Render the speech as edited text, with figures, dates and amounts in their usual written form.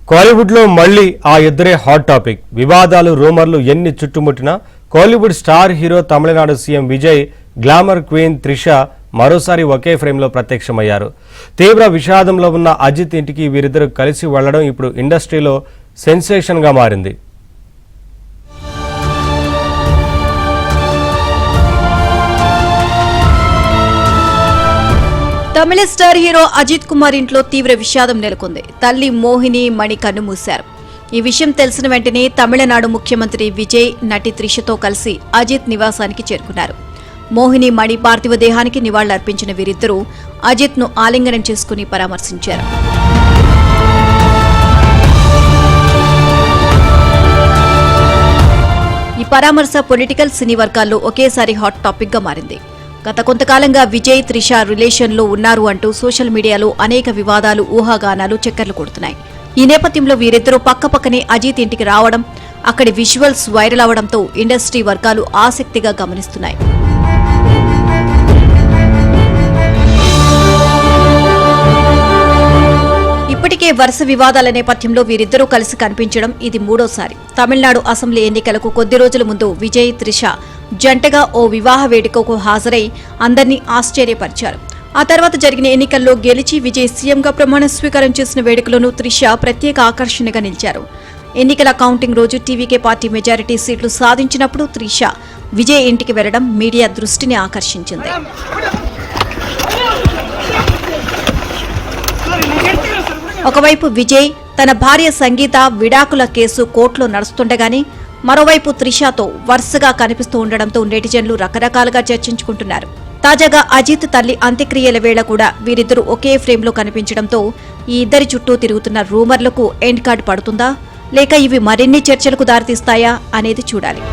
కోలీవుడ్లో మళ్లీ ఆ ఇద్దరే హాట్ టాపిక్. వివాదాలు రూమర్లు ఎన్ని చుట్టుముట్టినా Kollywood star hero Tamil Nadu CM Vijay, glamour queen Trisha మరోసారి ఒకే ఫ్రేమ్లో ప్రత్యక్షమయ్యారు. తీవ్ర విషాదంలో ఉన్న అజిత్ ఇంటికి వీరిద్దరూ కలిసి వెళ్లడం ఇప్పుడు ఇండస్ట్రీలో సెన్సేషన్గా మారింది. తమిళ స్టార్ హీరో అజిత్ కుమార్ ఇంట్లో తీవ్ర విషాదం నెలకొంది. తల్లి మోహిని మణి కన్నుమూశారు. ఈ విషయం తెలిసిన వెంటనే తమిళనాడు ముఖ్యమంత్రి విజయ్ నటి త్రిషతో కలిసి అజిత్ నివాసానికి చేరుకున్నారు. మోహిని మణి పార్థివ దేహానికి నివాళులర్పించిన వీరిద్దరూ అజిత్ ను ఆలింగనం చేసుకుని పరామర్శించారు. ఈ పరామర్శ పొలిటికల్ సినీ వర్గాల్లో ఒకేసారి హాట్ టాపిక్ గా మారింది. గత కొంతకాలంగా విజయ్ త్రిష రిలేషన్లో ఉన్నారు అంటూ సోషల్ మీడియాలో అనేక వివాదాలు, ఊహాగానాలు చక్కర్లు కొడుతున్నాయి. ఈ నేపథ్యంలో వీరిద్దరూ పక్కపక్కనే అజిత్ ఇంటికి రావడం, అక్కడి విజువల్స్ వైరల్ అవడంతో ఇండస్ట్రీ వర్గాలు ఆసక్తిగా గమనిస్తున్నాయి. ఇప్పటికే వరుస వివాదాల నేపథ్యంలో వీరిద్దరూ కలిసి కనిపించడం ఇది మూడోసారి. తమిళనాడు అసెంబ్లీ ఎన్నికలకు కొద్ది రోజుల ముందు విజయ్, త్రిష జంటగా ఓ వివాహ వేడుకకు హాజరై అందర్నీ ఆశ్చర్యపరిచారు. ఆ తర్వాత జరిగిన ఎన్నికల్లో గెలిచి విజయ్ సీఎంగా ప్రమాణ స్వీకారం చేసిన వేడుకలోనూ త్రిష ప్రత్యేక ఆకర్షణగా నిలిచారు. ఎన్నికల కౌంటింగ్ రోజు టీవీకే పార్టీ మెజారిటీ సీట్లు సాధించినప్పుడు త్రిష విజయ్ ఇంటికి వెళ్లడం మీడియా దృష్టిని ఆకర్షించింది. ఒకవైపు విజయ్ తన భార్య సంగీత విడాకుల కేసు కోర్టులో నడుస్తుండగానే మరోవైపు త్రిషతో వరుసగా కనిపిస్తూ ఉండడంతో నెటిజన్లు రకరకాలుగా చర్చించుకుంటున్నారు. తాజాగా అజిత్ తల్లి అంత్యక్రియల వేళ కూడా వీరిద్దరూ ఒకే ఫ్రేమ్లో కనిపించడంతో ఈ ఇద్దరి చుట్టూ తిరుగుతున్న రూమర్లకు ఎండ్ కార్డ్ పడుతుందా, లేక ఇవి మరిన్ని చర్చలకు దారితీస్తాయా అనేది చూడాలి.